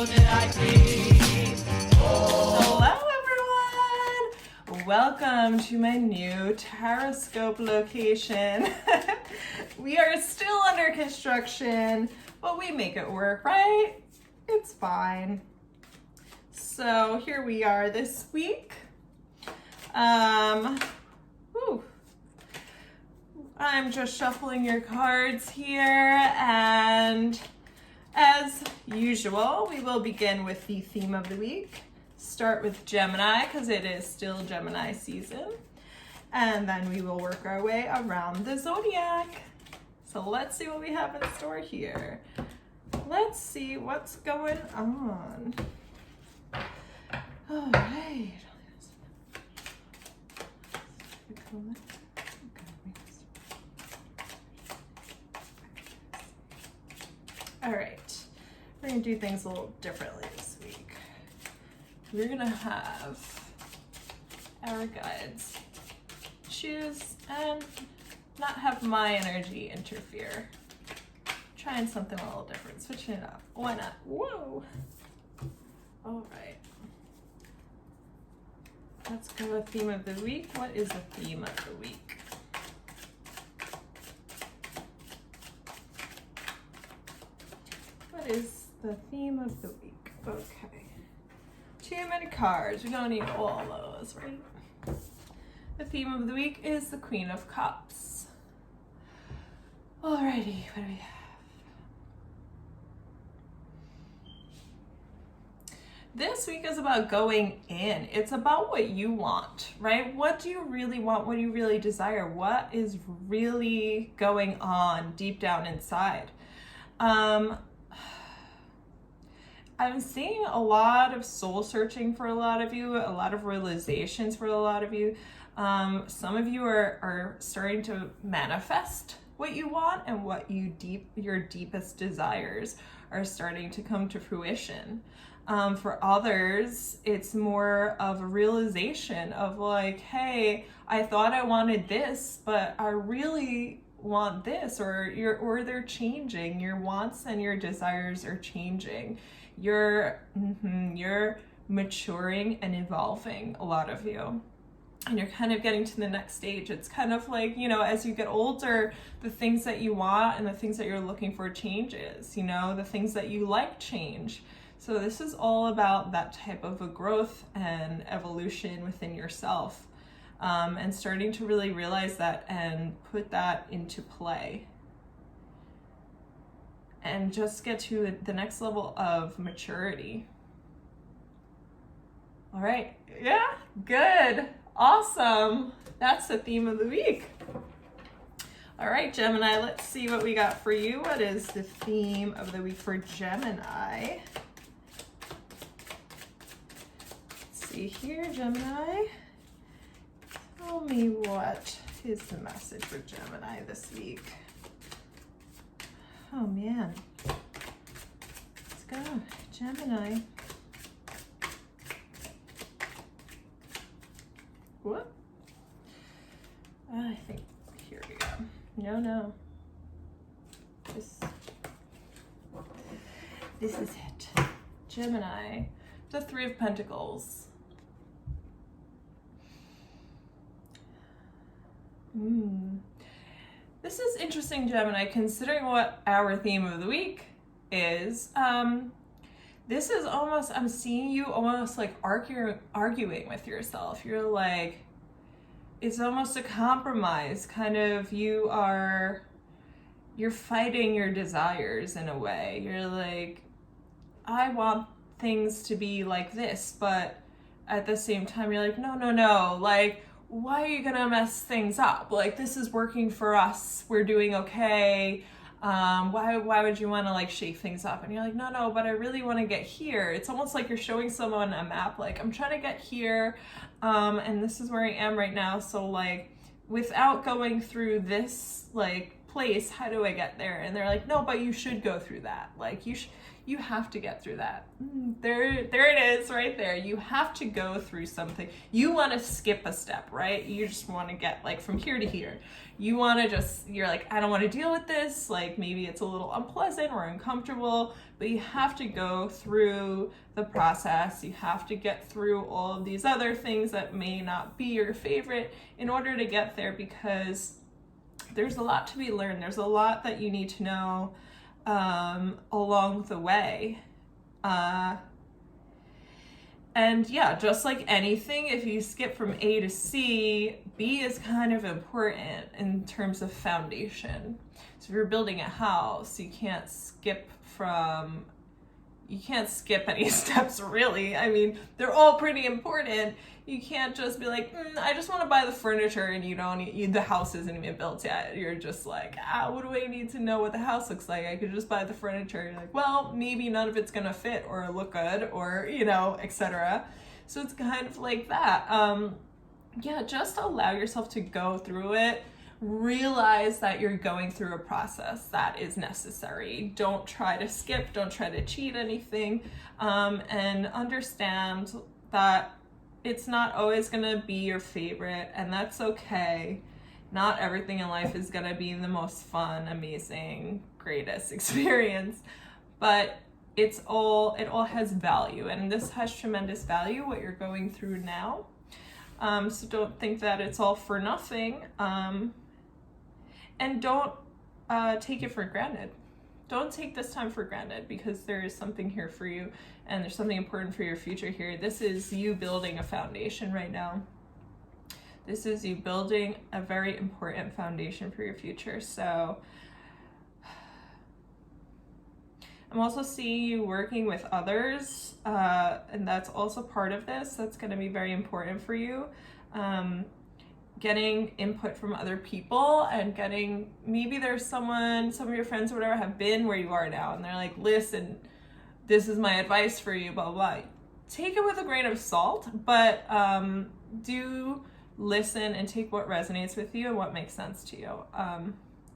did I dream? Oh. Hello everyone! Welcome to my new Tarotscope location. We are still under construction, but we make it work, right? It's fine. So here we are this week. I'm just shuffling your cards here, and as usual, we will begin with the theme of the week. Start with Gemini, because it is still Gemini season, and then we will work our way around the zodiac. So let's see what we have in store here. Let's see what's going on. All right. All right, we're gonna do things a little differently this week. We're gonna have our guides choose and not have my energy interfere. Trying something a little different, switching it up. Why not? Whoa! All right. Let's go with theme of the week. What is the theme of the week? What is the theme of the week? Okay. Too many cards. We don't need all those, right? The theme of the week is the Queen of Cups. Alrighty, what do we have? This week is about going in. It's about what you want, right? What do you really want? What do you really desire? What is really going on deep down inside? I'm seeing a lot of soul searching for a lot of you, a lot of realizations for a lot of you. Some of you are starting to manifest what you want, and what your deepest desires are starting to come to fruition. For others, it's more of a realization of like, hey, I thought I wanted this, but I really want this, or they're changing. Your wants and your desires are changing. You're maturing and evolving, a lot of you. And you're kind of getting to the next stage. It's kind of like, as you get older, the things that you want and the things that you're looking for changes, the things that you like change. So this is all about that type of a growth and evolution within yourself, and starting to really realize that and put that into play. And just get to the next level of maturity. All right, yeah, good, awesome. That's the theme of the week. All right, Gemini, let's see what we got for you. What is the theme of the week for Gemini? Let's see here, Gemini. Tell me what is the message for Gemini this week. Oh man, let's go, Gemini. What? I think, here we go. No. This is it. Gemini, the Three of Pentacles. This is interesting, Gemini, considering what our theme of the week is. This is almost, I'm seeing you almost like arguing with yourself. You're like, it's almost a compromise. Kind of, you're fighting your desires in a way. You're like, I want things to be like this, but at the same time, you're like, no. Like, why are you gonna mess things up? Like, this is working for us. We're doing okay. Why would you want to like shake things up? And you're like, no, but I really want to get here. It's almost like you're showing someone a map, like, I'm trying to get here, and this is where I am right now. So like, without going through this like place, how do I get there? And they're like, no, but you should go through that. Like, You have to get through that. There it is right there. You have to go through something. You want to skip a step, right? You just want to get like from here to here. You want to just, you're like, I don't want to deal with this. Like maybe it's a little unpleasant or uncomfortable, but you have to go through the process. You have to get through all of these other things that may not be your favorite in order to get there, because there's a lot to be learned. There's a lot that you need to know along the way. And yeah, just like anything, if you skip from A to C, B is kind of important in terms of foundation. So if you're building a house, you can't skip any steps really. I mean, they're all pretty important. You can't just be like, I just want to buy the furniture, and the house isn't even built yet. You're just like, what do I need to know what the house looks like? I could just buy the furniture. You're like, well, maybe none of it's gonna fit or look good, or etc. So it's kind of like that. Yeah, just allow yourself to go through it. Realize that you're going through a process that is necessary. Don't try to skip, don't try to cheat anything, and understand that it's not always gonna be your favorite, and that's okay. Not everything in life is gonna be the most fun, amazing, greatest experience, but it all has value, and this has tremendous value, what you're going through now. So don't think that it's all for nothing. And don't take it for granted. Don't take this time for granted, because there is something here for you, and there's something important for your future here. This is you building a foundation right now. This is you building a very important foundation for your future. So I'm also seeing you working with others, and that's also part of this. That's going to be very important for you. Getting input from other people, and maybe there's some of your friends or whatever have been where you are now, and they're like, listen, this is my advice for you, blah, blah, blah. Take it with a grain of salt, but do listen and take what resonates with you and what makes sense to you.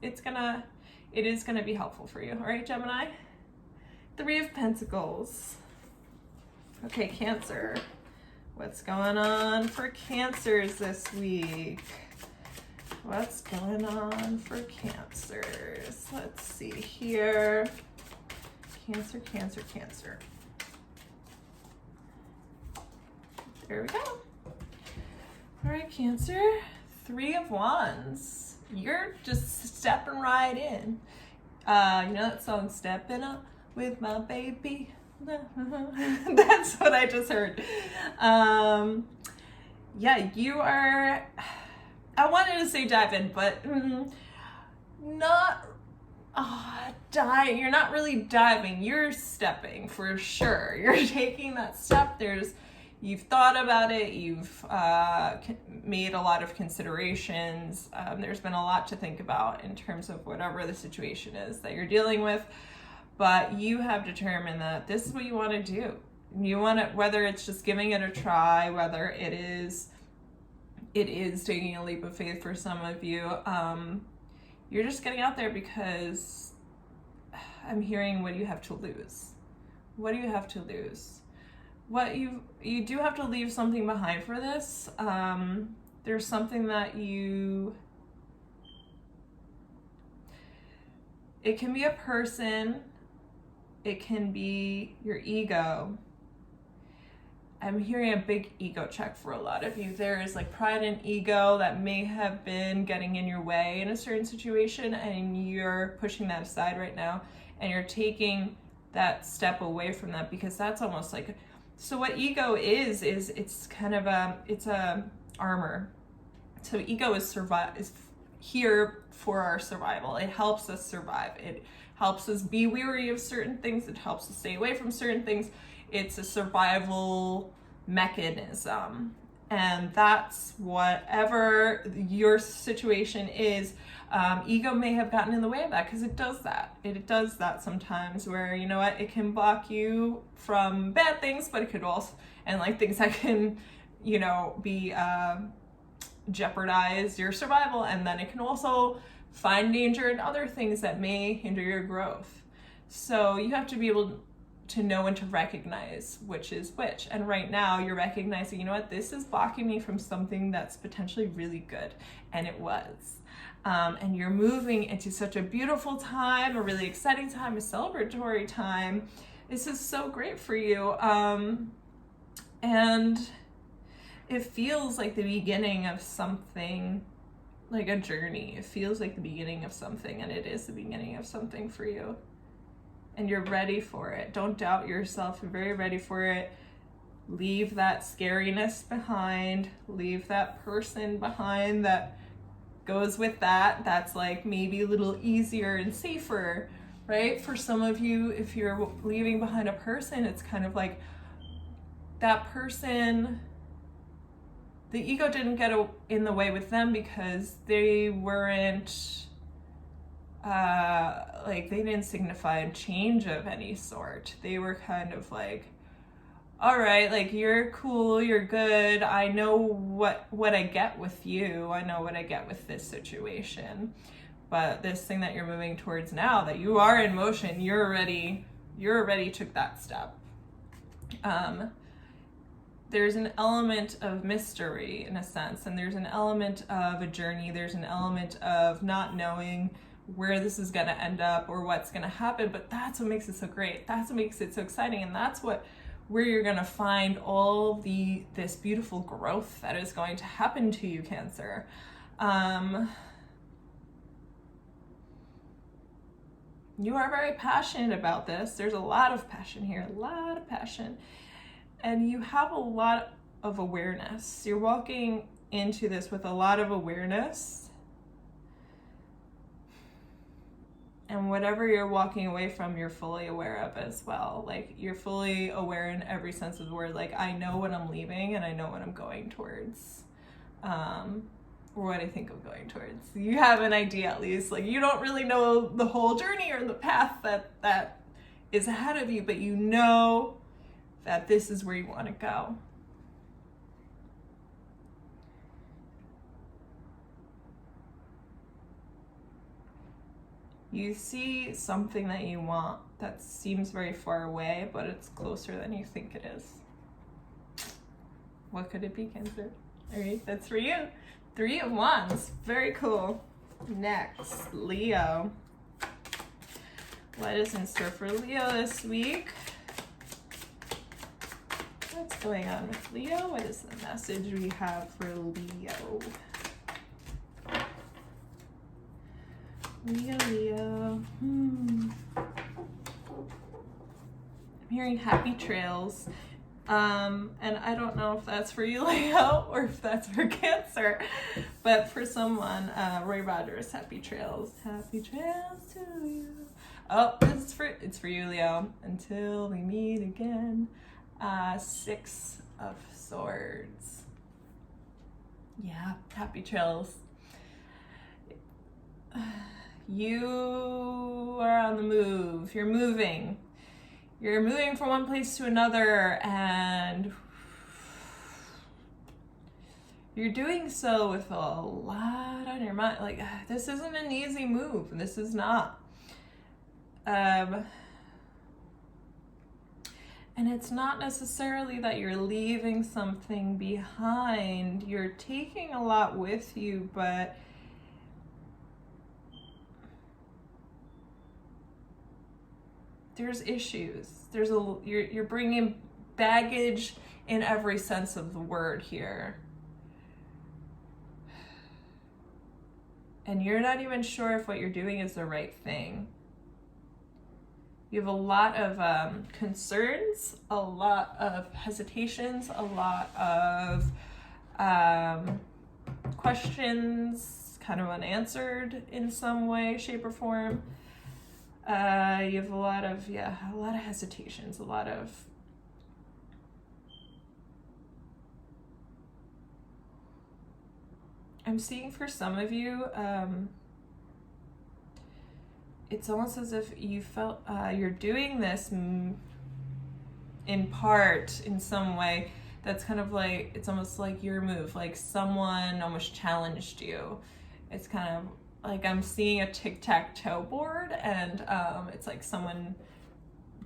It is gonna be helpful for you. All right, Gemini? 3 of Pentacles. Okay, Cancer. What's going on for Cancers this week? What's going on for Cancers? Let's see here. Cancer, Cancer, Cancer. There we go. All right, Cancer. 3 of Wands. You're just stepping right in. You know that song, Stepping Up with My Baby? That's what I just heard. Yeah, you are, I wanted to say dive in, but not dive. You're not really diving. You're stepping for sure. You're taking that step. You've thought about it. You've made a lot of considerations. There's been a lot to think about in terms of whatever the situation is that you're dealing with. But you have determined that this is what you want to do. You want to, whether it's just giving it a try, whether it is taking a leap of faith for some of you. You're just getting out there because I'm hearing what you have to lose. What do you have to lose? What you do have to leave something behind for this. There's something that it can be a person. It can be your ego. I'm hearing a big ego check for a lot of you. There is like pride and ego that may have been getting in your way in a certain situation, and you're pushing that aside right now, and you're taking that step away from that, because that's almost like, so what ego is it's kind of it's a armor. So ego is here for our survival. It helps us survive. It helps us be weary of certain things. It helps us stay away from certain things. It's a survival mechanism. And that's whatever your situation is. Ego may have gotten in the way of that, because it does that. It does that sometimes, where, you know what, it can block you from bad things, but it could also, and like things that can, you know, be jeopardize your survival, and then it can also find danger in other things that may hinder your growth. So you have to be able to know and to recognize which is which. And right now you're recognizing, you know what, this is blocking me from something that's potentially really good. And it was. And you're moving into such a beautiful time, a really exciting time, a celebratory time. This is so great for you. And it feels like the beginning of something, like a journey. It feels like the beginning of something, and it is the beginning of something for you. And you're ready for it. Don't doubt yourself. You're very ready for it. Leave that scariness behind. Leave that person behind that goes with that. That's like maybe a little easier and safer, right? For some of you, if you're leaving behind a person, it's kind of like that person, the ego didn't get in the way with them because they weren't, like they didn't signify a change of any sort. They were kind of like, all right, like you're cool, you're good. I know what I get with you. I know what I get with this situation. But this thing that you're moving towards now, that you are in motion, you already took that step. There's an element of mystery in a sense, and there's an element of a journey. There's an element of not knowing where this is going to end up or what's going to happen, but that's what makes it so great. That's what makes it so exciting, and that's where you're going to find all this beautiful growth that is going to happen to you, Cancer. You are very passionate about this. There's a lot of passion here, a lot of passion. And you have a lot of awareness. You're walking into this with a lot of awareness. And whatever you're walking away from, you're fully aware of as well. Like, you're fully aware in every sense of the word. Like, I know what I'm leaving and I know what I'm going towards. Or what I think I'm going towards. You have an idea at least. Like, you don't really know the whole journey or the path that is ahead of you, but you know that this is where you want to go. You see something that you want that seems very far away, but it's closer than you think it is. What could it be, Cancer? All right, that's for you. 3 of Wands, very cool. Next, Leo. What is in store for Leo this week? What's going on with Leo? What is the message we have for Leo? Leo. I'm hearing happy trails. And I don't know if that's for you, Leo, or if that's for Cancer. But for someone, Roy Rogers, happy trails. Happy trails to you. Oh, it's for you, Leo. Until we meet again. 6 of Swords. Yeah, happy trails. You are on the move. You're moving. You're moving from one place to another, and you're doing so with a lot on your mind. Like, this isn't an easy move. This is not. And it's not necessarily that you're leaving something behind. You're taking a lot with you, but there's issues. You're bringing baggage in every sense of the word here. And you're not even sure if what you're doing is the right thing. You have a lot of concerns, a lot of hesitations, a lot of questions, kind of unanswered in some way, shape, or form. You have a lot of hesitations, a lot of I'm seeing for some of you, it's almost as if you felt you're doing this in part, in some way, that's kind of like, it's almost like your move, like someone almost challenged you. It's kind of like I'm seeing a tic-tac-toe board, and it's like someone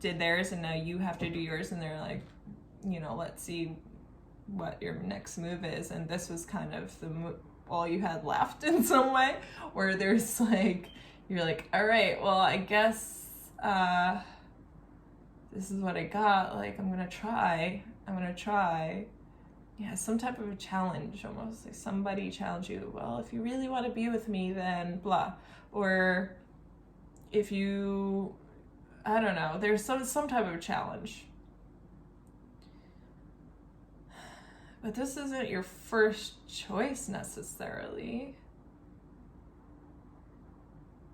did theirs and now you have to do yours, and they're like, you know, let's see what your next move is. And this was kind of all you had left in some way, where there's like, you're like, all right, well, I guess this is what I got. Like, I'm gonna try. Yeah, some type of a challenge, almost like somebody challenge you. Well, if you really want to be with me, then blah. Or if you, I don't know, there's some type of challenge. But this isn't your first choice necessarily.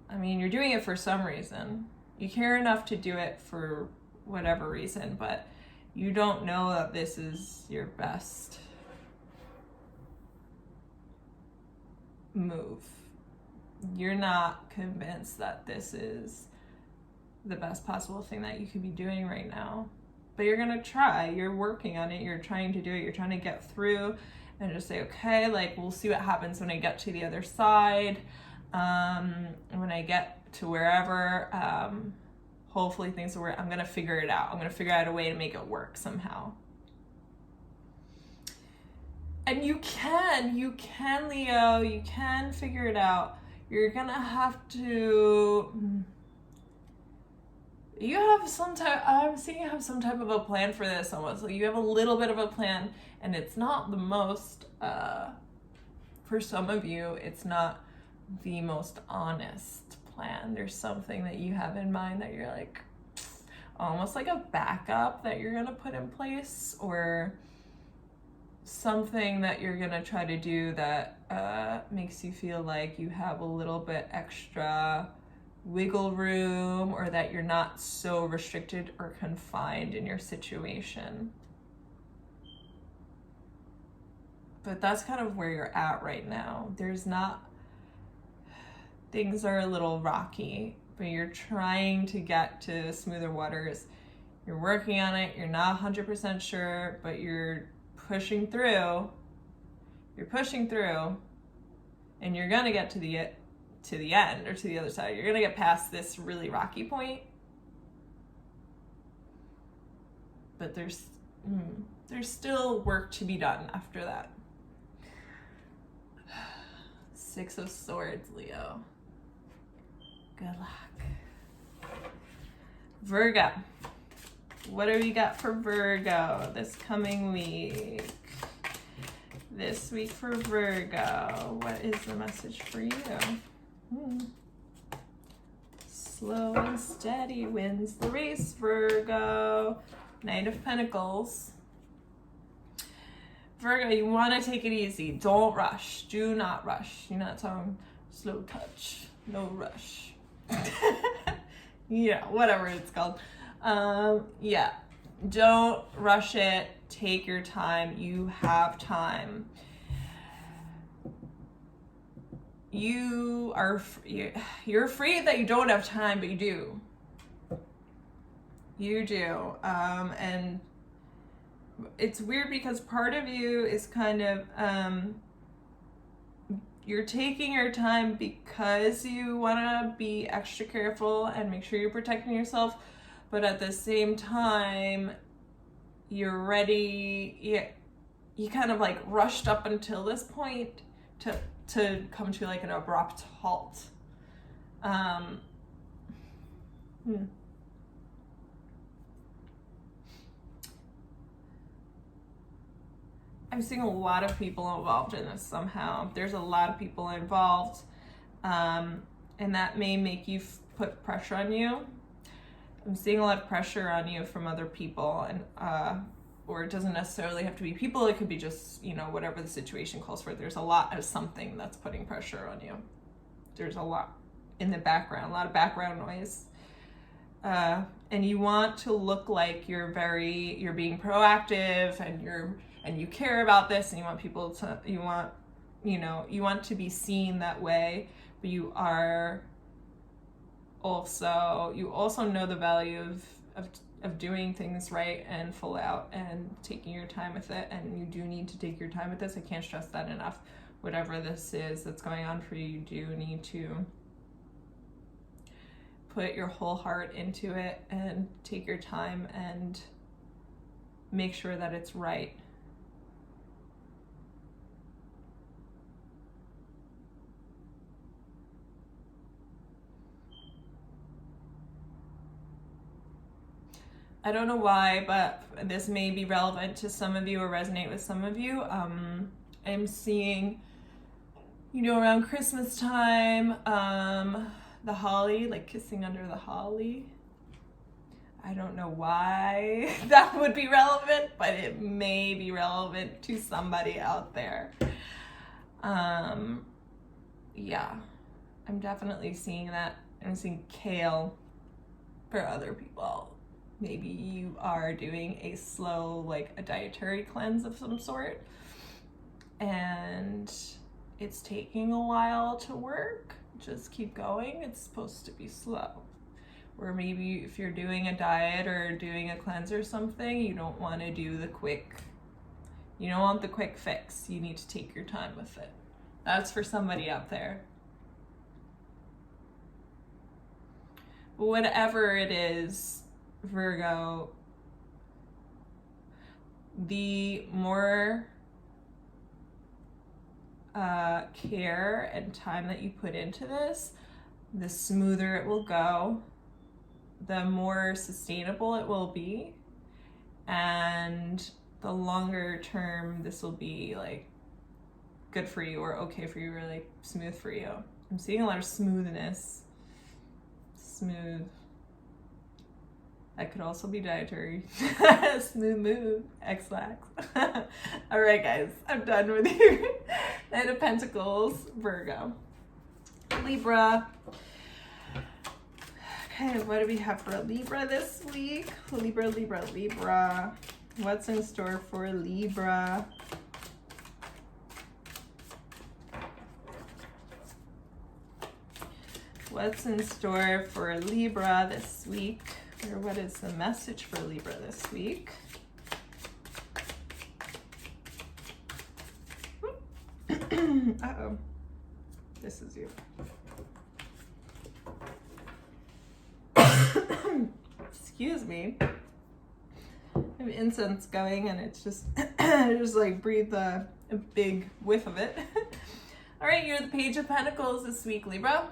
I mean, you're doing it for some reason. You care enough to do it for whatever reason, but you don't know that this is your best move. You're not convinced that this is the best possible thing that you could be doing right now. But you're gonna try, you're working on it, you're trying to do it, you're trying to get through and just say, okay, like, we'll see what happens when I get to the other side. When I get to wherever, hopefully things will work. I'm gonna figure it out. I'm gonna figure out a way to make it work somehow. And you can, Leo, you can figure it out. You're gonna have to, you have some type, I'm seeing you have some type of a plan for this almost. Like, you have a little bit of a plan, and it's not the most, for some of you, it's not the most honest plan. There's something that you have in mind that you're like, almost like a backup that you're gonna put in place, or something that you're gonna try to do that makes you feel like you have a little bit extra wiggle room, or that you're not so restricted or confined in your situation. But that's kind of where you're at right now. There's not, things are a little rocky, but you're trying to get to smoother waters. You're working on it. You're not 100% sure, but you're pushing through. You're pushing through, and you're gonna get to the end, or to the other side. You're gonna get past this really rocky point. But there's still work to be done after that. 6 of Swords, Leo. Good luck. Virgo. What do we got for Virgo this coming week? This week for Virgo, what is the message for you? Slow and steady wins the race, Virgo. Knight of Pentacles. Virgo, you want to take it easy. Don't rush. Do not rush. You know that song, Slow Touch, No Rush. Yeah, whatever it's called. Yeah, don't rush it. Take your time. You have time. You're afraid that you don't have time, but you do. You do. And it's weird because part of you is kind of, you're taking your time because you want to be extra careful and make sure you're protecting yourself, but at the same time, you're ready. You kind of like rushed up until this point to come to like an abrupt halt. I'm seeing a lot of people involved in this somehow. There's a lot of people involved, and that may make you put pressure on you. I'm seeing a lot of pressure on you from other people, and or it doesn't necessarily have to be people. It could be just, you know, whatever the situation calls for. There's a lot of something that's putting pressure on you. There's a lot in the background, a lot of background noise. And you want to look like you're being proactive, and you care about this, and you want people to, you want to be seen that way, but you also know the value of doing things right and full out and taking your time with it. And you do need to take your time with this. I can't stress that enough. Whatever this is that's going on for you, you do need to put your whole heart into it and take your time and make sure that it's right. I don't know why, but this may be relevant to some of you or resonate with some of you. I'm seeing, you know, around Christmas time, the holly, like kissing under the holly. I don't know why that would be relevant, but it may be relevant to somebody out there. Yeah, I'm definitely seeing that. I'm seeing kale for other people. Maybe you are doing a slow, like a dietary cleanse of some sort, and it's taking a while to work. Just keep going. It's supposed to be slow. Or maybe if you're doing a diet or doing a cleanse or something, you don't want to do the quick, you don't want the quick fix. You need to take your time with it. That's for somebody out there. Whatever it is, Virgo, the more care and time that you put into this, the smoother it will go, the more sustainable it will be, and the longer term this will be like good for you or okay for you or like smooth for you. I'm seeing a lot of smoothness. Smooth. That could also be dietary. Smooth move. X-lax. All right, guys. I'm done with you. Knight of Pentacles, Virgo. Libra. Okay, what do we have for Libra this week? Libra, Libra, Libra. What's in store for Libra? What's in store for Libra this week? Or what is the message for Libra this week? Uh-oh. This is you. Excuse me. I have incense going and it's just, I just like breathe a big whiff of it. All right, you're the Page of Pentacles this week, Libra.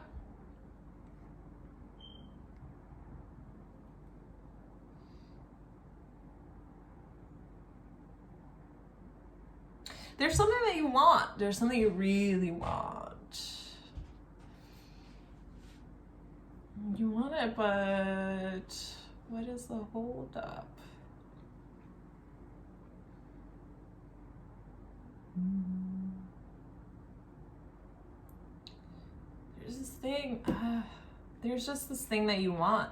There's something that you want. There's something you really want. You want it, but what is the holdup? There's this thing. There's just this thing that you want,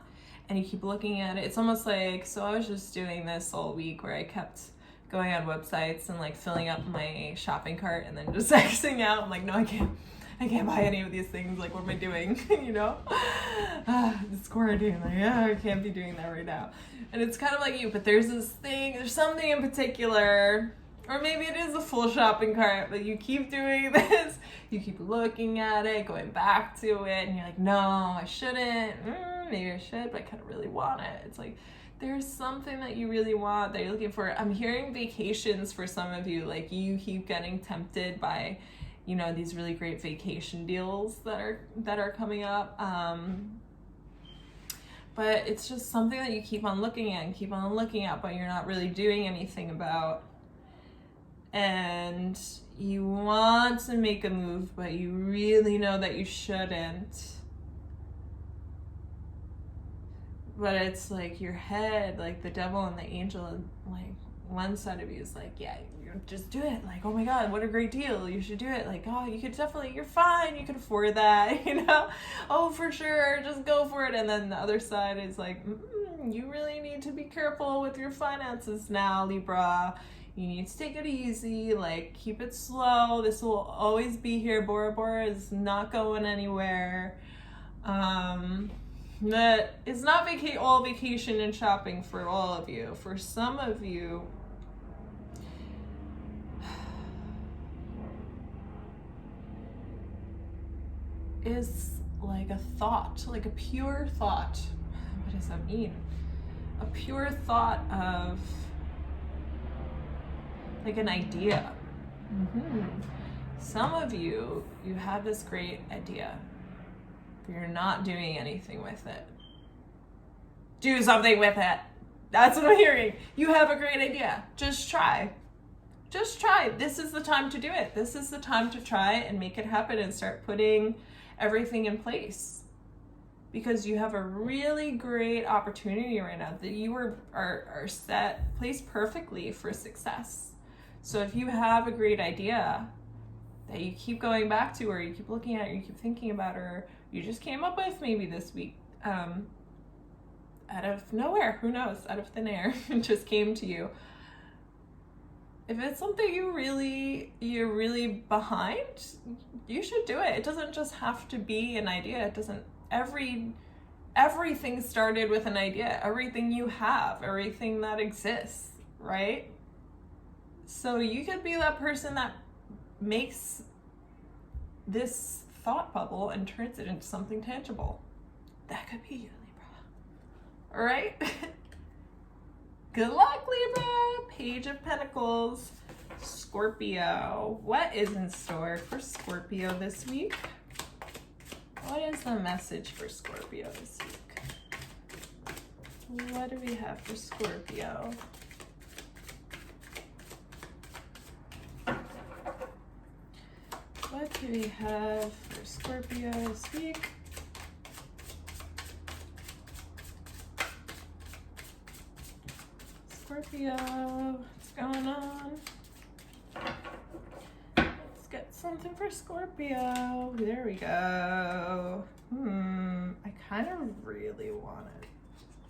and you keep looking at it. It's almost like, so I was just doing this all week where I kept going on websites and like filling up my shopping cart and then just Xing out. I'm like, no, I can't buy any of these things. Like, what am I doing? You know, it's quarantine. Like, yeah, I can't be doing that right now. And it's kind of like you, but there's this thing, there's something in particular, or maybe it is a full shopping cart, but you keep doing this. You keep looking at it, going back to it, and you're like, no, I shouldn't. Maybe I should, but I kind of really want it. It's like, there's something that you really want that you're looking for. I'm hearing vacations for some of you. Like, you keep getting tempted by, you know, these really great vacation deals that are coming up. But it's just something that you keep on looking at and keep on looking at, but you're not really doing anything about. And you want to make a move, but you really know that you shouldn't. But it's like your head, like the devil and the angel, like one side of you is like, yeah, you just do it. Like, oh my God, what a great deal. You should do it. Like, oh, you could definitely, you're fine. You can afford that, you know? Oh, for sure. Just go for it. And then the other side is like, you really need to be careful with your finances now, Libra. You need to take it easy. Like, keep it slow. This will always be here. Bora Bora is not going anywhere. That it's not all vacation and shopping for all of you. For some of you, is like a thought, like a pure thought. What does that mean? A pure thought of like an idea. Some of you have this great idea, but you're not doing anything with it. Do something with it. That's what I'm hearing. You have a great idea. Just try. Just try. This is the time to do it. This is the time to try and make it happen and start putting everything in place. Because you have a really great opportunity right now that you are set, placed perfectly for success. So if you have a great idea that you keep going back to, or you keep looking at, or you keep thinking about, or you just came up with maybe this week, out of nowhere, who knows, out of thin air, it just came to you. If it's something you're really behind, you should do it. It doesn't just have to be an idea. It doesn't, everything started with an idea. Everything you have, everything that exists, right? So you could be that person that makes this thought bubble and turns it into something tangible. That could be you, Libra. All right? Good luck, Libra. Page of Pentacles. Scorpio. What is in store for Scorpio this week? What is the message for Scorpio this week? What do we have for Scorpio? What do we have for Scorpio this week? Scorpio, what's going on? Let's get something for Scorpio. There we go. I kind of really want to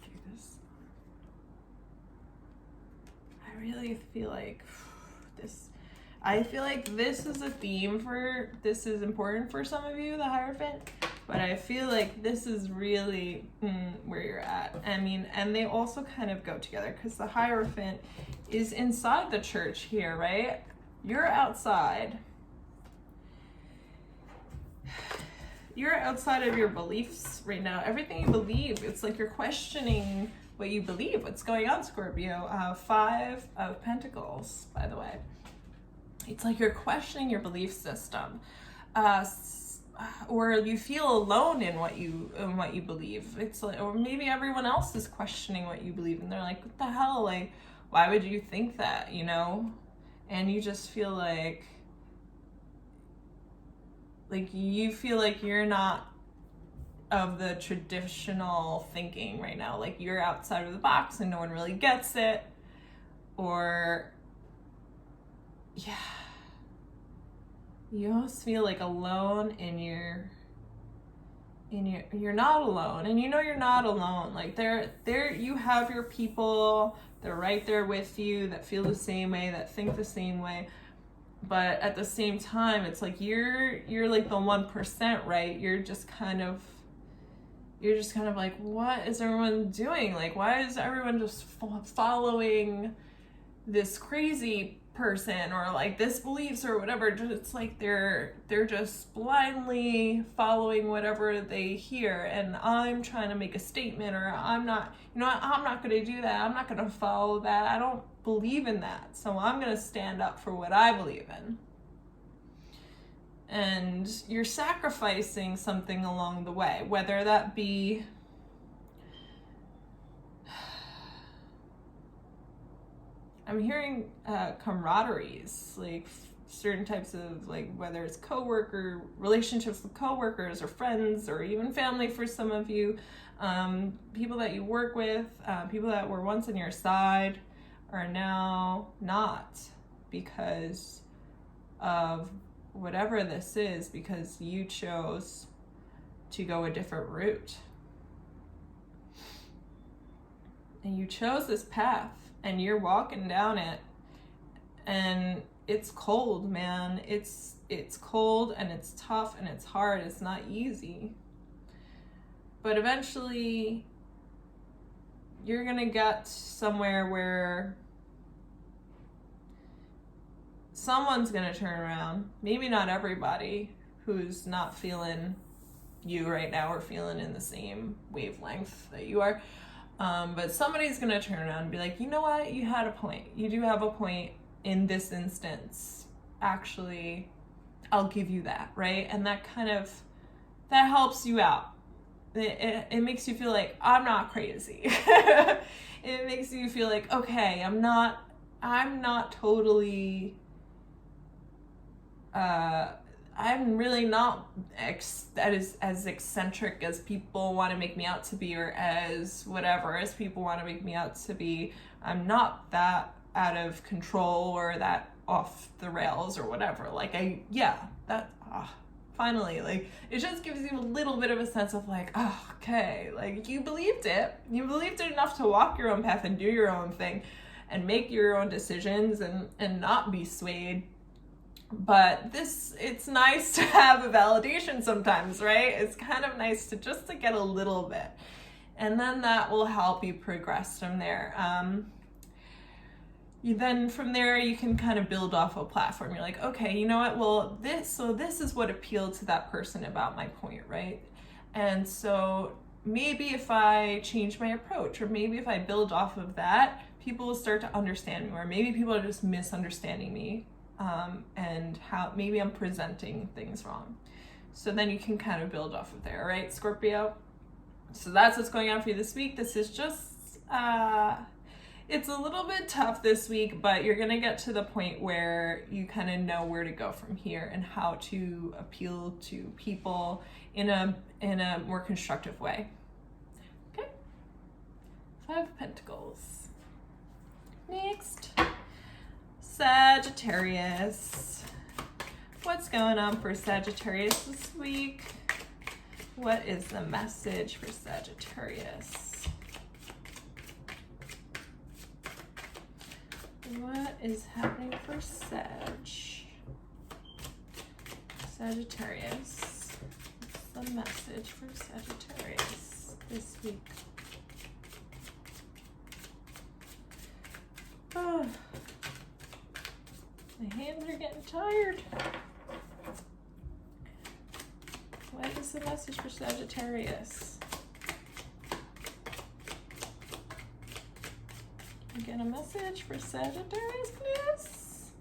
do this. I really feel like this is a theme this is important for some of you, the Hierophant, but I feel like this is really where you're at. I mean, and they also kind of go together because the Hierophant is inside the church here, right? You're outside. You're outside of your beliefs right now. Everything you believe, it's like you're questioning what you believe. What's going on, Scorpio? 5 of Pentacles, by the way. It's like you're questioning your belief system, or you feel alone in what you believe. It's like, or maybe everyone else is questioning what you believe, and they're like, "What the hell? Like, why would you think that?" You know, and you just feel like you feel like you're not of the traditional thinking right now. Like you're outside of the box, and no one really gets it, or yeah. You almost feel like alone you're not alone, and you know you're not alone. Like you have your people, they're right there with you, that feel the same way, that think the same way. But at the same time, it's like you're like the 1%, right? You're just kind of like, what is everyone doing? Like, why is everyone just following this crazy person, or like this beliefs or whatever? It's like they're just blindly following whatever they hear, and I'm trying to make a statement, or I'm not going to do that. I'm not going to follow that. I don't believe in that, so I'm going to stand up for what I believe in. And you're sacrificing something along the way, whether that be I'm hearing camaraderies, like certain types of, like, whether it's relationships with coworkers or friends, or even family for some of you, people that you work with, people that were once on your side are now not, because of whatever this is, because you chose to go a different route. And you chose this path, and you're walking down it, and it's cold, man. It's cold, and it's tough, and it's hard. It's not easy. But eventually, you're gonna get somewhere where someone's gonna turn around. Maybe not everybody who's not feeling you right now are feeling in the same wavelength that you are. But somebody's going to turn around and be like, you know what? You had a point. You do have a point in this instance. Actually, I'll give you that, right? And that that helps you out. It makes you feel like I'm not crazy. It makes you feel like, okay, I'm not totally, I'm really not as eccentric as people want to make me out to be, or as whatever as people want to make me out to be. I'm not that out of control or that off the rails or whatever. Like finally, like, it just gives you a little bit of a sense of like, oh, okay, like you believed it enough to walk your own path and do your own thing and make your own decisions and not be swayed. But it's nice to have a validation sometimes, right? It's kind of nice to get a little bit, and then that will help you progress from there. Then from there you can kind of build off a platform. You're like, okay, you know what? Well, this is what appealed to that person about my point, right? And so maybe if I change my approach, or maybe if I build off of that, people will start to understand me, or maybe people are just misunderstanding me, and how maybe I'm presenting things wrong. So then you can kind of build off of there, right, Scorpio? So that's what's going on for you this week. This is just, it's a little bit tough this week, but you're going to get to the point where you kind of know where to go from here and how to appeal to people in a more constructive way. Okay. 5 of Pentacles. Next, Sagittarius. What's going on for Sagittarius this week? What is the message for Sagittarius? What is happening for Sagittarius? What's the message for Sagittarius this week? Oh, my hands are getting tired. What is the message for Sagittarius? Get a message for Sagittarius, please?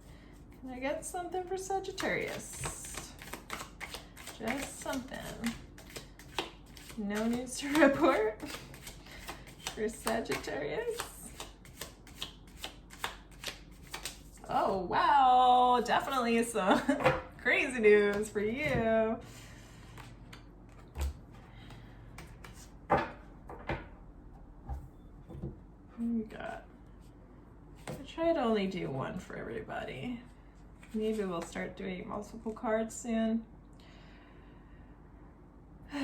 Can I get something for Sagittarius? Just something. No news to report for Sagittarius. Oh, wow. Definitely some crazy news for you. What do we got? I try to only do one for everybody. Maybe we'll start doing multiple cards soon. I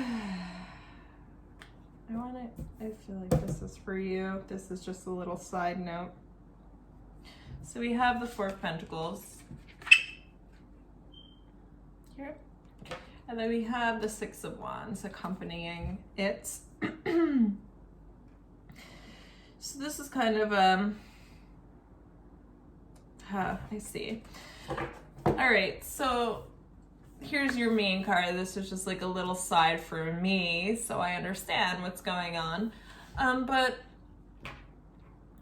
feel like this is for you. This is just a little side note. So we have the 4 of Pentacles here. And then we have the 6 of Wands accompanying it. So this is kind of I see. All right, so here's your main card. This is just like a little side for me, so I understand what's going on. But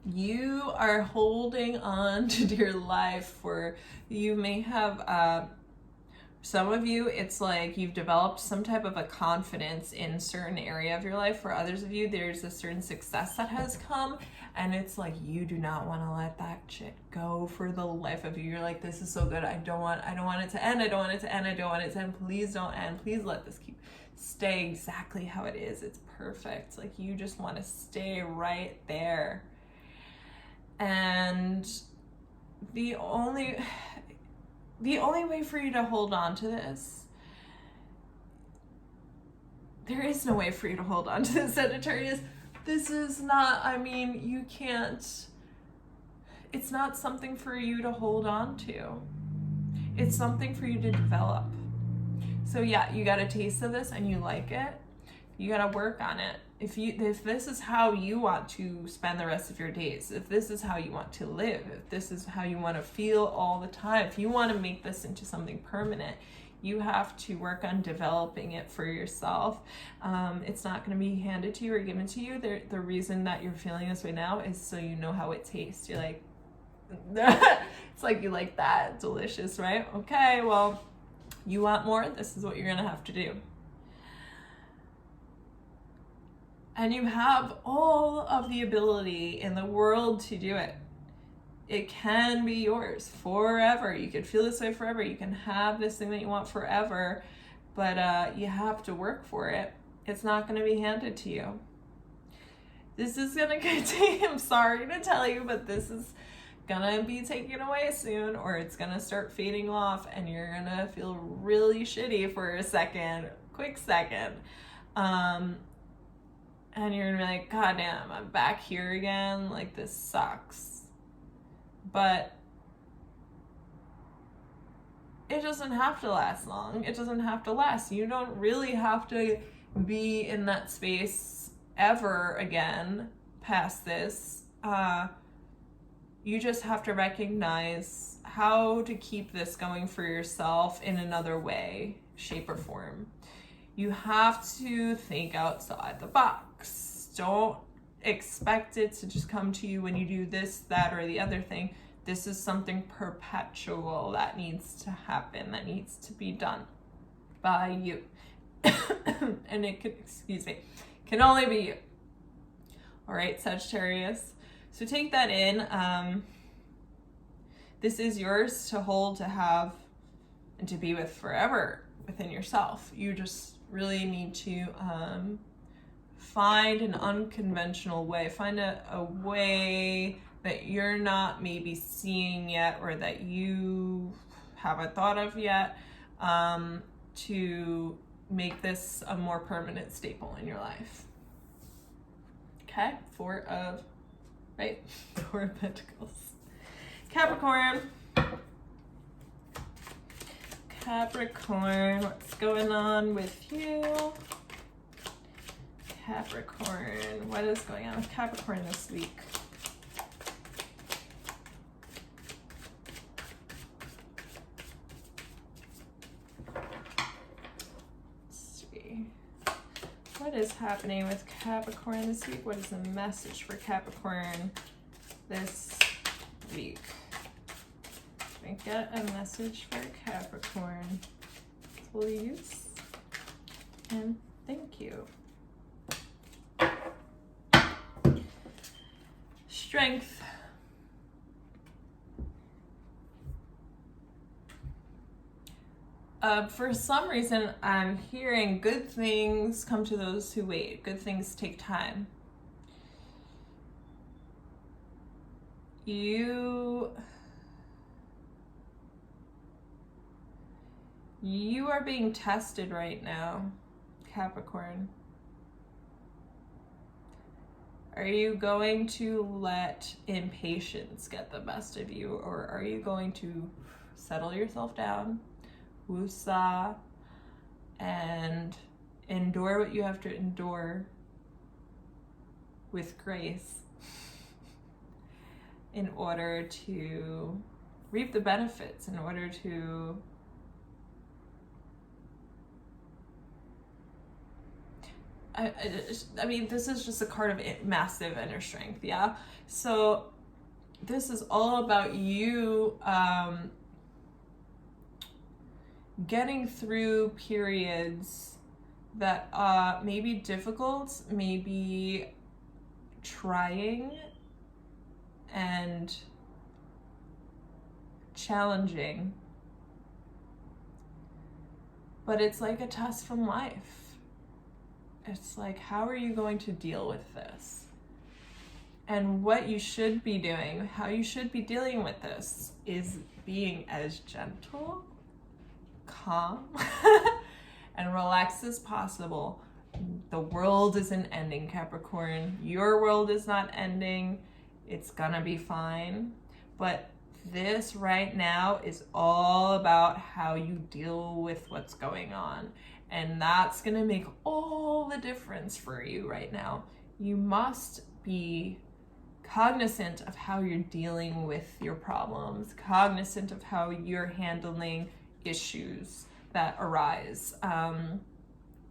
you are holding on to dear life. For you may have some of you, it's like you've developed some type of a confidence in certain area of your life. For others of you, there's a certain success that has come, and it's like you do not want to let that shit go for the life of you. You're like, this is so good. I don't want it to end. I don't want it to end. I don't want it to end. Please don't end. Please let this stay exactly how it is. It's perfect. Like, you just want to stay right there. And the only way for you to hold on to this, there is no way for you to hold on to this, Sagittarius. This is not, you can't, it's not something for you to hold on to. It's something for you to develop. So yeah, you got a taste of this and you like it. You got to work on it. If this is how you want to spend the rest of your days, if this is how you want to live, if this is how you want to feel all the time, if you want to make this into something permanent, You have to work on developing it for yourself. It's not going to be handed to you or given to you. The reason that you're feeling this way now is so you know how it tastes. You're like, it's like you like that, delicious, right? Okay, well, you want more? This is what you're going to have to do. And you have all of the ability in the world to do it. It can be yours forever. You could feel this way forever. You can have this thing that you want forever, but you have to work for it. It's not going to be handed to you. This is going to continue. I'm sorry to tell you, but this is going to be taken away soon, or it's going to start fading off, and you're going to feel really shitty for a second, quick second. And you're going to be like, God damn, I'm back here again. Like, this sucks. But it doesn't have to last long. It doesn't have to last. You don't really have to be in that space ever again past this. You just have to recognize how to keep this going for yourself in another way, shape, or form. You have to think outside the box. Don't expect it to just come to you when you do this, that, or the other thing. This is something perpetual that needs to happen, that needs to be done by you. And it can only be you. All right, Sagittarius. So take that in. This is yours to hold, to have, and to be with forever within yourself. You just really need to find an unconventional way, find a way that you're not maybe seeing yet, or that you haven't thought of yet, to make this a more permanent staple in your life. Okay, Four of Pentacles. Capricorn, what's going on with you? Capricorn, what is going on with Capricorn this week? Let's see. What is happening with Capricorn this week? What is the message for Capricorn this week? Can I get a message for Capricorn, please? And thank you. Strength. For some reason, I'm hearing good things come to those who wait. Good things take time. You are being tested right now, Capricorn. Are you going to let impatience get the best of you, or are you going to settle yourself down, woosah, and endure what you have to endure with grace in order to reap the benefits, in order to I mean, this is just a card of massive inner strength, yeah? So this is all about you getting through periods that may be difficult, may be trying and challenging. But it's like a test from life. It's like, how are you going to deal with this? And what you should be doing, how you should be dealing with this, is being as gentle, calm, and relaxed as possible. The world isn't ending, Capricorn. Your world is not ending. It's gonna be fine. But this right now is all about how you deal with what's going on. And that's going to make all the difference for you right now. You must be cognizant of how you're dealing with your problems, cognizant of how you're handling issues, that arise.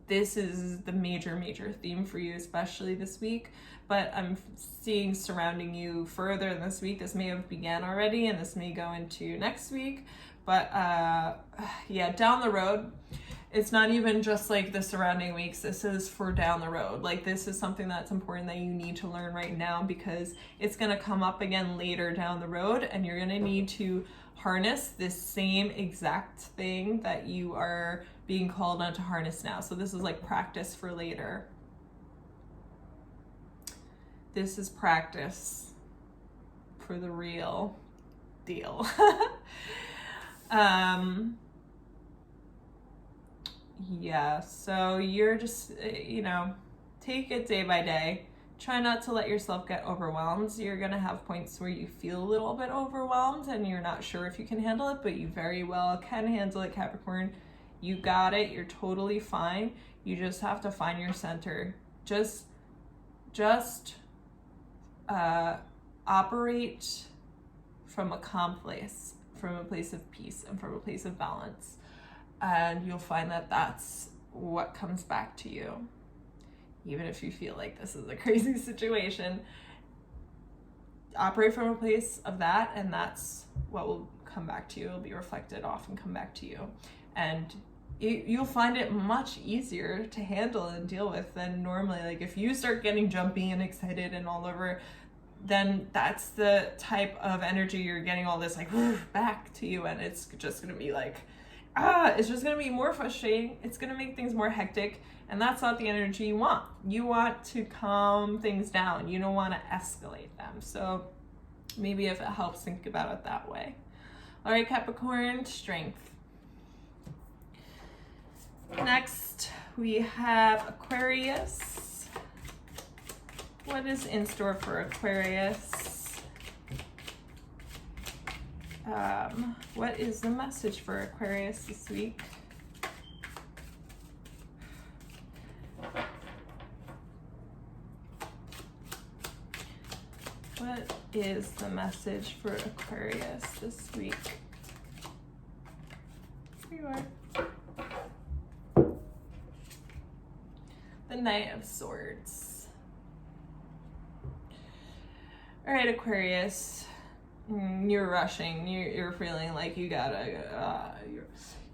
This is the major theme for you, especially this week, but I'm seeing surrounding you further in this week. This may have began already and this may go into next week, but yeah, down the road, it's not even just like the surrounding weeks. This is for down the road. Like, this is something that's important that you need to learn right now, because it's going to come up again later down the road, and you're going to need to harness this same exact thing that you are being called on to harness now. So this is like practice for later. This is practice for the real deal. Yeah, so you're just, take it day by day. Try not to let yourself get overwhelmed. You're going to have points where you feel a little bit overwhelmed and you're not sure if you can handle it, but you very well can handle it, Capricorn. You got it. You're totally fine. You just have to find your center. Just operate from a calm place, from a place of peace and from a place of balance. And you'll find that that's what comes back to you. Even if you feel like this is a crazy situation, operate from a place of that, and that's what will come back to you. It'll be reflected off and come back to you. And you'll find it much easier to handle and deal with than normally. Like, if you start getting jumpy and excited and all over, then that's the type of energy you're getting all this like back to you, and it's just gonna be like, it's just gonna be more frustrating. It's gonna make things more hectic, and that's not the energy you want. You want to calm things down. You don't want to escalate them. So maybe if it helps, think about it that way. All right, Capricorn, strength. Next, we have Aquarius. What is in store for Aquarius? What is the message for Aquarius this week? What is the message for Aquarius this week? Here you are. The Knight of Swords. All right, Aquarius. You're rushing. You're feeling like you gotta.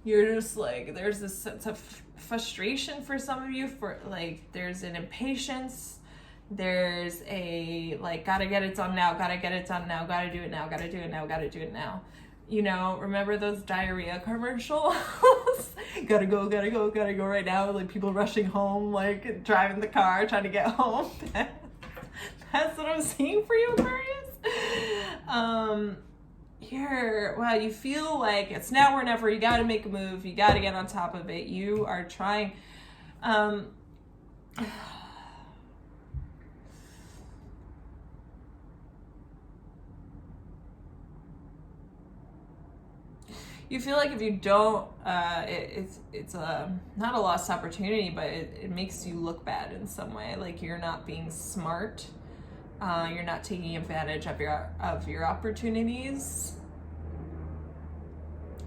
You're just like, there's this sense of frustration for some of you. For like, there's an impatience. There's a like, gotta get it done now. Gotta get it done now. Gotta do it now. Gotta do it now. Gotta do it now. Remember those diarrhea commercials? Gotta go right now. Like, people rushing home, like driving the car, trying to get home. That's what I'm seeing for you, Aquarius. You feel like it's now or never. You got to make a move. You got to get on top of it. You are trying. You feel like if you don't, it's not a lost opportunity, but it makes you look bad in some way. Like, you're not being smart. You're not taking advantage of your opportunities.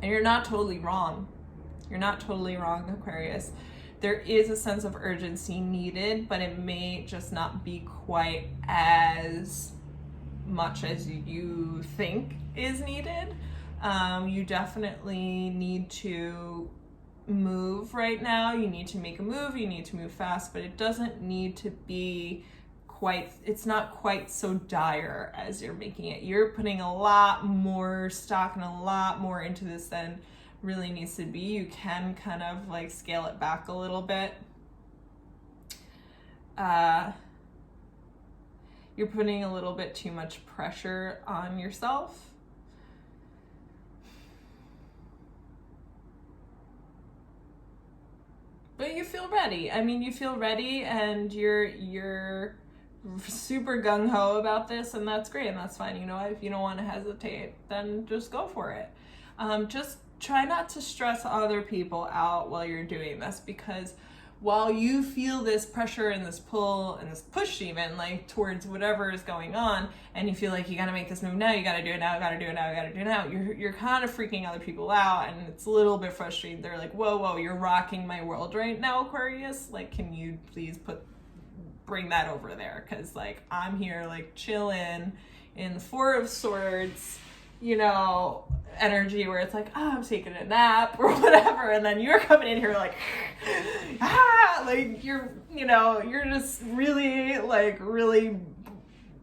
And you're not totally wrong. You're not totally wrong, Aquarius. There is a sense of urgency needed, but it may just not be quite as much as you think is needed. You definitely need to move right now. You need to make a move. You need to move fast, but it doesn't need to be it's not quite so dire as you're making it. You're putting a lot more stock and a lot more into this than really needs to be. You can kind of like scale it back a little bit. You're putting a little bit too much pressure on yourself. But you feel ready. I mean, you feel ready, and you're super gung-ho about this, and that's great, and that's fine. If you don't want to hesitate, then just go for it. Just try not to stress other people out while you're doing this, because while you feel this pressure and this pull and this push even like towards whatever is going on, and you feel like you got to make this move now, you got to do it now, got to do it now, got to do it now, you're kind of freaking other people out, and it's a little bit frustrating. They're like, whoa, you're rocking my world right now, Aquarius. Like, can you please bring that over there? Because like I'm here like chilling in the Four of Swords, you know, energy where it's like, oh, I'm taking a nap or whatever, and then you're coming in here like, like you're just really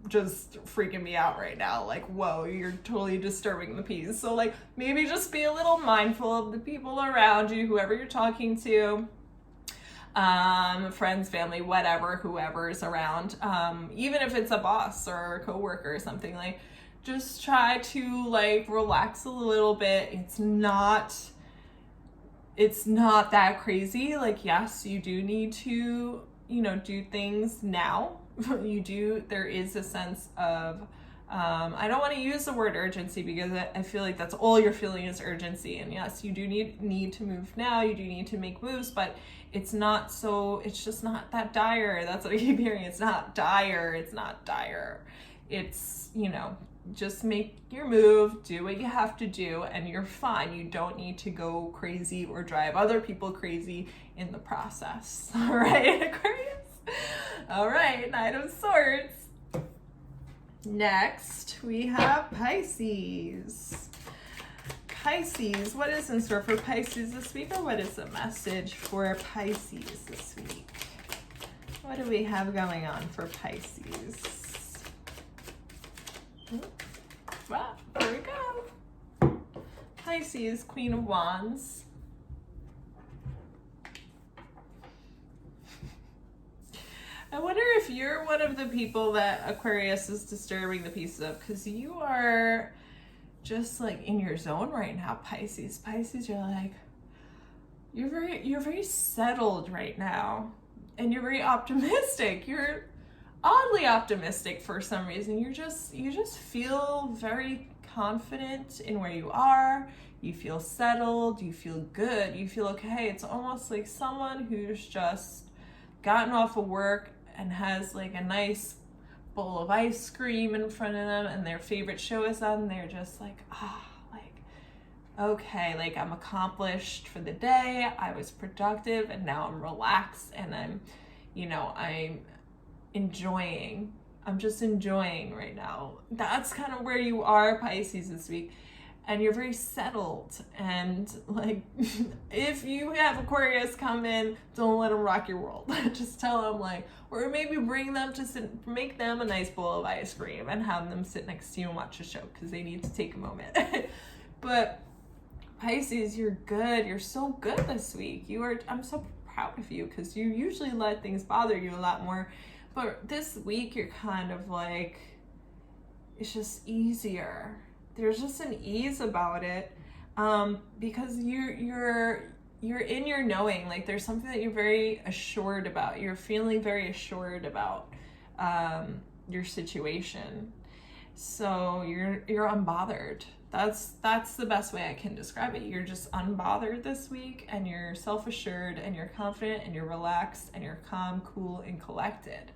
just freaking me out right now. Like, whoa, you're totally disturbing the peace. So like maybe just be a little mindful of the people around you, whoever you're talking to, friends, family, whatever, whoever's around, even if it's a boss or a coworker or something. Like, just try to like relax a little bit. It's not that crazy. Like, yes, you do need to, do things now. There is a sense of, I don't want to use the word urgency, because I feel like that's all you're feeling is urgency. And yes, you do need to move now. You do need to make moves, but it's just not that dire. That's what I keep hearing. It's not dire. It's, just make your move, do what you have to do, and you're fine. You don't need to go crazy or drive other people crazy in the process. All right, Aquarius? All right, Knight of Swords. Next, we have Pisces. Pisces, what is in store for Pisces this week, or what is the message for Pisces this week? What do we have going on for Pisces? Well, there we go. Pisces, Queen of Wands. I wonder if you're one of the people that Aquarius is disturbing the pieces of, because you are just like in your zone right now, Pisces. Pisces, you're like, you're very settled right now, and you're very optimistic. You're oddly optimistic for some reason. You just feel very confident in where you are. You feel settled. You feel good. You feel okay. It's almost like someone who's just gotten off of work and has like a nice bowl of ice cream in front of them, and their favorite show is on, and they're just like, okay, like I'm accomplished for the day. I was productive, and now I'm relaxed, and I'm enjoying. I'm just enjoying right now. That's kind of where you are, Pisces, this week. And you're very settled. And like, if you have Aquarius come in, don't let them rock your world. Just tell them like, or maybe bring them to make them a nice bowl of ice cream and have them sit next to you and watch a show, because they need to take a moment. But Pisces, you're good. You're so good this week. I'm so proud of you, because you usually let things bother you a lot more. But this week, you're kind of like, it's just easier. There's just an ease about it, because you're in your knowing. Like, there's something that you're very assured about. You're feeling very assured about your situation. So you're unbothered. That's the best way I can describe it. You're just unbothered this week, and you're self-assured, and you're confident, and you're relaxed, and you're calm, cool, and collected.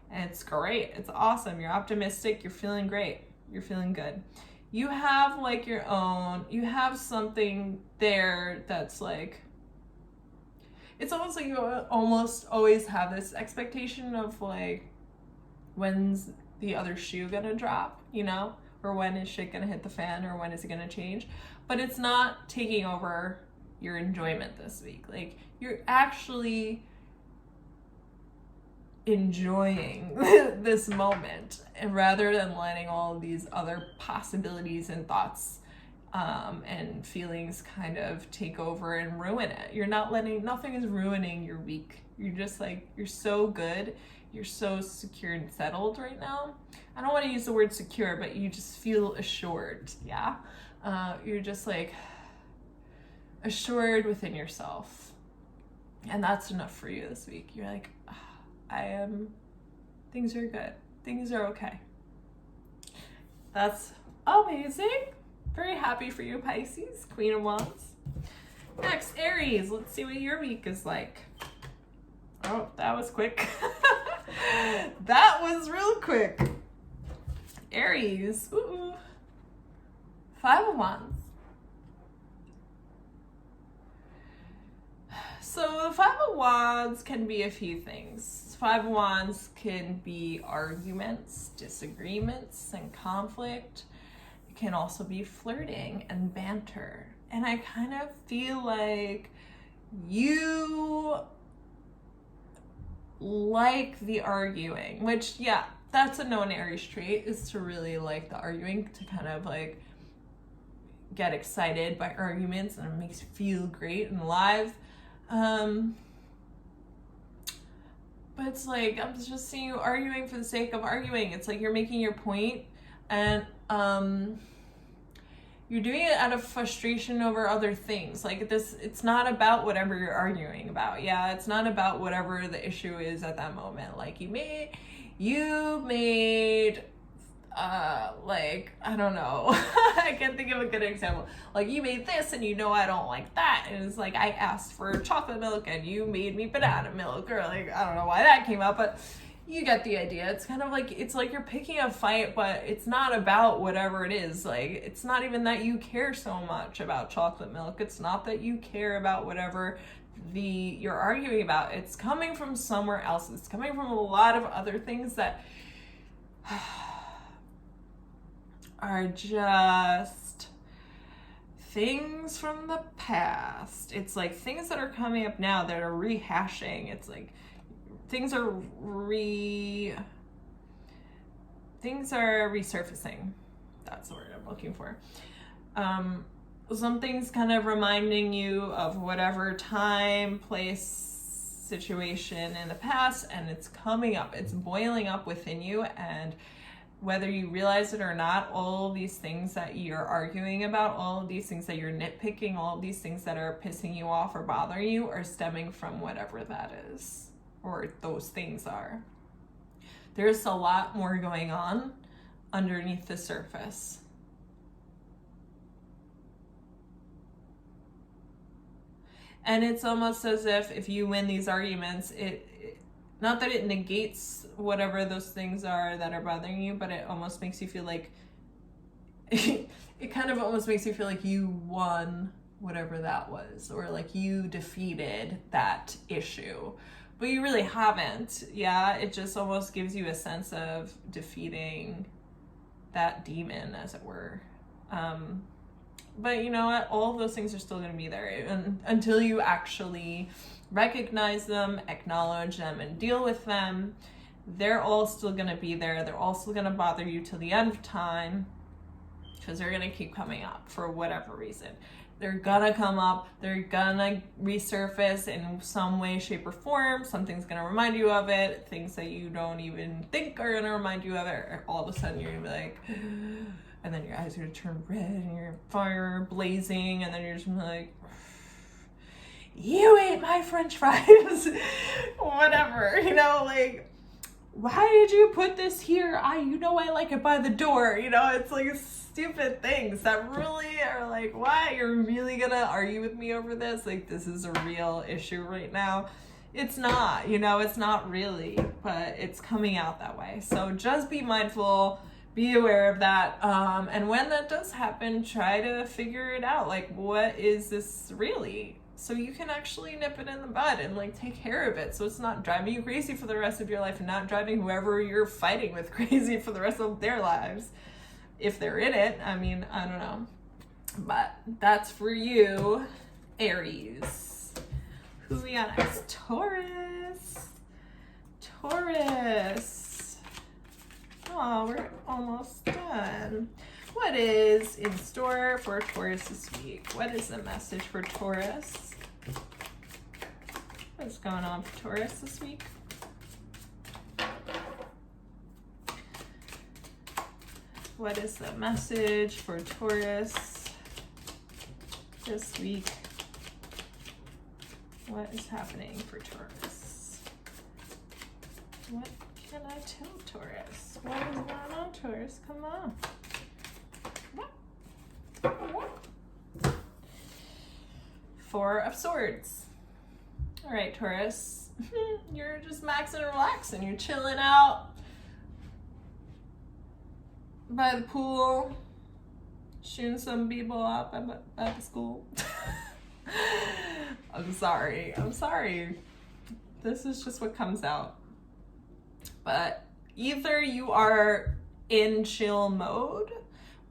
And it's great. It's awesome. You're optimistic. You're feeling great. You're feeling good. You have like you have something there that's like, it's almost like you almost always have this expectation of like, when's the other shoe gonna drop, or when is shit gonna hit the fan, or when is it gonna change? But it's not taking over your enjoyment this week. Like, you're actually enjoying this moment, and rather than letting all of these other possibilities and thoughts and feelings kind of take over and ruin it. Nothing is ruining your week. You're just like, you're so good. You're so secure and settled right now. I don't want to use the word secure, but you just feel assured. Yeah. You're just like assured within yourself. And that's enough for you this week. You're like, things are good. Things are okay. That's amazing. Very happy for you, Pisces, Queen of Wands. Next, Aries. Let's see what your week is like. Oh, that was quick. That was real quick. Aries. Ooh. 5 of Wands. So the 5 of Wands can be a few things. 5 of Wands can be arguments, disagreements, and conflict. It can also be flirting and banter. And I kind of feel like you like the arguing, which, yeah, that's a known Aries trait, is to really like the arguing, to kind of like get excited by arguments, and it makes you feel great and alive. But it's like, I'm just seeing you arguing for the sake of arguing. It's like you're making your point, and you're doing it out of frustration over other things. Like this, it's not about whatever you're arguing about. Yeah, it's not about whatever the issue is at that moment. Like you made like, I don't know. I can't think of a good example. Like you made this and you know I don't like that. And it's like I asked for chocolate milk and you made me banana milk, or like, I don't know why that came up, but you get the idea. It's kind of like, it's like you're picking a fight, but it's not about whatever it is. Like, it's not even that you care so much about chocolate milk. It's not that you care about whatever you're arguing about. It's coming from somewhere else. It's coming from a lot of other things that are just things from the past. It's like things that are coming up now that are rehashing. It's like things are resurfacing. That's the word I'm looking for. Something's kind of reminding you of whatever time, place, situation in the past, and it's coming up. It's boiling up within you, and whether you realize it or not, all of these things that you're arguing about, all of these things that you're nitpicking, all of these things that are pissing you off or bothering you are stemming from whatever that is, or those things are. There's a lot more going on underneath the surface. And it's almost as if you win these arguments, not that it negates whatever those things are that are bothering you, but it almost makes you feel like, it kind of almost makes you feel like you won whatever that was, or like you defeated that issue. But you really haven't. Yeah, it just almost gives you a sense of defeating that demon, as it were. But you know what? All of those things are still going to be there, and until you actually recognize them, acknowledge them, and deal with them, they're all still going to be there. They're all still going to bother you till the end of time, because they're going to keep coming up for whatever reason. They're gonna come up, they're gonna resurface in some way, shape, or form. Something's gonna remind you of it. Things that you don't even think are gonna remind you of it. Or all of a sudden you're gonna be like, and then your eyes are gonna turn red and your fire blazing, and then you're just gonna be like, you ate my French fries. Whatever, you know, like, why did you put this here? You know I like it by the door. You know, it's like stupid things that really are like, why? You're really gonna argue with me over this? Like, this is a real issue right now. It's not, you know, it's not really, but it's coming out that way. So just be mindful, be aware of that. And when that does happen, try to figure it out. Like, what is this really? So you can actually nip it in the bud and like take care of it, so it's not driving you crazy for the rest of your life, and not driving whoever you're fighting with crazy for the rest of their lives, if they're in it. I mean, I don't know, but that's for you, Aries. Who we got next? Taurus. Oh, we're almost done. What is in store for Taurus this week? What is the message for Taurus? What's going on for Taurus this week? What is the message for Taurus this week? What is happening for Taurus? What can I tell Taurus? What is going on, Taurus? Come on. Four of Swords. All right, Taurus. you're just maxing and relaxing. You're chilling out by the pool, shooting some people up at the school. I'm sorry. This is just what comes out. But either you are in chill mode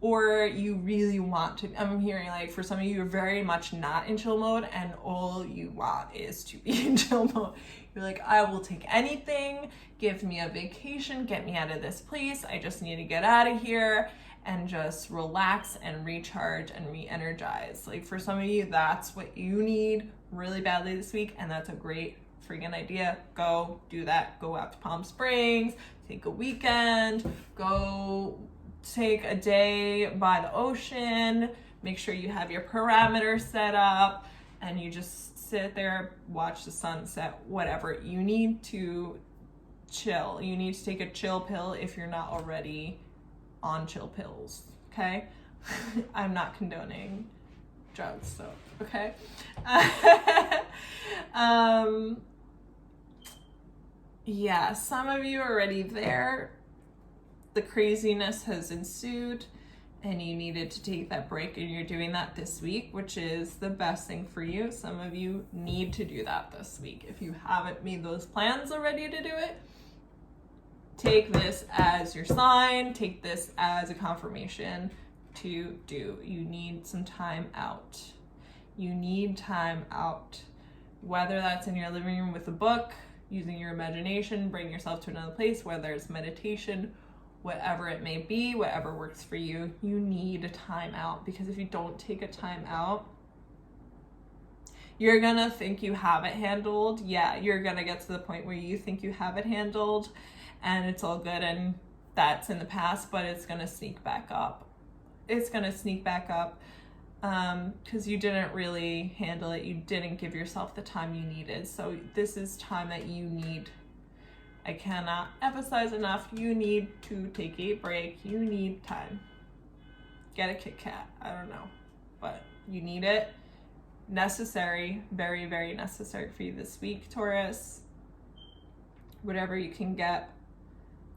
or you really want to. I'm hearing like for some of you, you're very much not in chill mode and all you want is to be in chill mode. You're like, I will take anything, give me a vacation, get me out of this place. I just need to get out of here and just relax and recharge and re-energize. Like for some of you, that's what you need really badly this week, and that's a great freaking idea. Go do that. Go out to Palm Springs, take a weekend, go take a day by the ocean, make sure you have your parameters set up, and you just sit there, watch the sunset, whatever. You need to chill. You need to take a chill pill if you're not already on chill pills, okay? I'm not condoning drugs, so, okay? Yeah, some of you are already there. The craziness has ensued and you needed to take that break, and you're doing that this week, which is the best thing for you. Some of you need to do that this week. If you haven't made those plans already to do it, take this as your sign, take this as a confirmation to do. You need some time out. You need time out. Whether that's in your living room with a book, using your imagination, bring yourself to another place, whether it's meditation, whatever it may be, whatever works for you, you need a time out. Because if you don't take a time out, you're gonna think you have it handled. Yeah, you're gonna get to the point where you think you have it handled and it's all good and that's in the past, but it's gonna sneak back up. It's gonna sneak back up because you didn't really handle it. You didn't give yourself the time you needed. So this is time that you need. I cannot emphasize enough. You need to take a break. You need time. Get a Kit Kat. I don't know, but you need it. Necessary, very, very necessary for you this week, Taurus. Whatever you can get,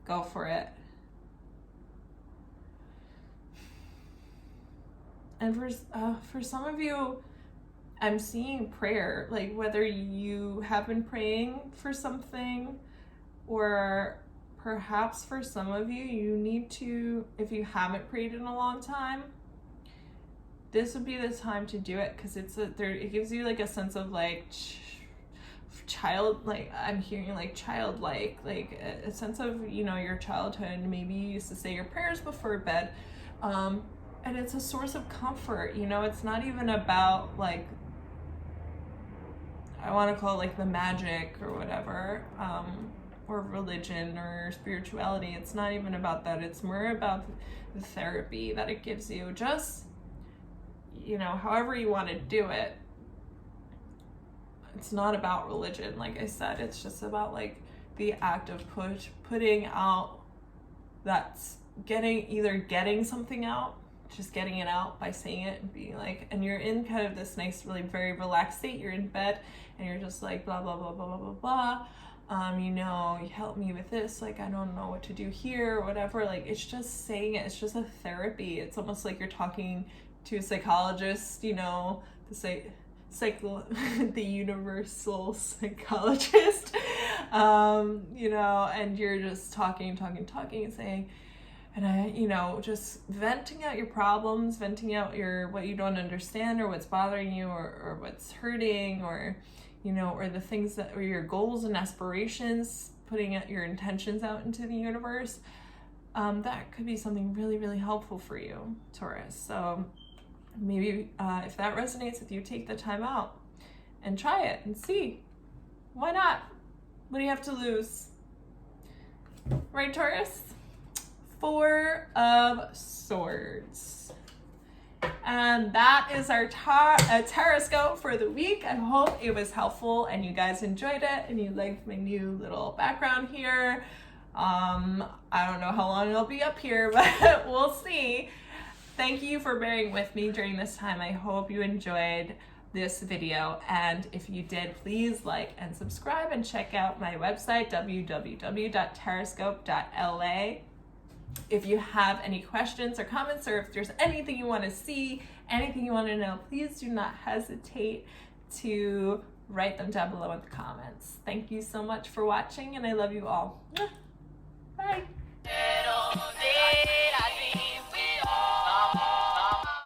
go for it. And for some of you, I'm seeing prayer, like whether you have been praying for something, or perhaps for some of you, you need to, if you haven't prayed in a long time, this would be the time to do it, because it gives you like a sense of like I'm hearing like childlike, like a sense of, you know, your childhood. Maybe you used to say your prayers before bed, and it's a source of comfort. You know, it's not even about like, I want to call it like the magic or whatever, or religion or spirituality. It's not even about that. It's more about the therapy that it gives you. Just, you know, however you want to do it. It's not about religion, like I said. It's just about like the act of putting out, that's getting something out, just getting it out by saying it and being like, and you're in kind of this nice, really very relaxed state. You're in bed and you're just like blah blah blah blah blah blah blah. You know, you help me with this, like I don't know what to do here or whatever. Like it's just saying it. It's just a therapy. It's almost like you're talking to a psychologist, you know, the universal psychologist, you know, and you're just talking and saying, and you know, just venting out your problems, venting out what you don't understand or what's bothering you or what's hurting, or, you know, or the things or your goals and aspirations, putting out your intentions out into the universe. That could be something really, really helpful for you, Taurus. So maybe if that resonates with you, take the time out and try it and see. Why not? What do you have to lose? Right, Taurus? 4 of Swords. And that is our Tarotscope for the week. I hope it was helpful and you guys enjoyed it and you liked my new little background here. I don't know how long I'll be up here, but we'll see. Thank you for bearing with me during this time. I hope you enjoyed this video. And if you did, please like and subscribe and check out my website, www.tarotscope.la. If you have any questions or comments, or if there's anything you want to see, anything you want to know, please do not hesitate to write them down below in the comments. Thank you so much for watching, and I love you all. Bye.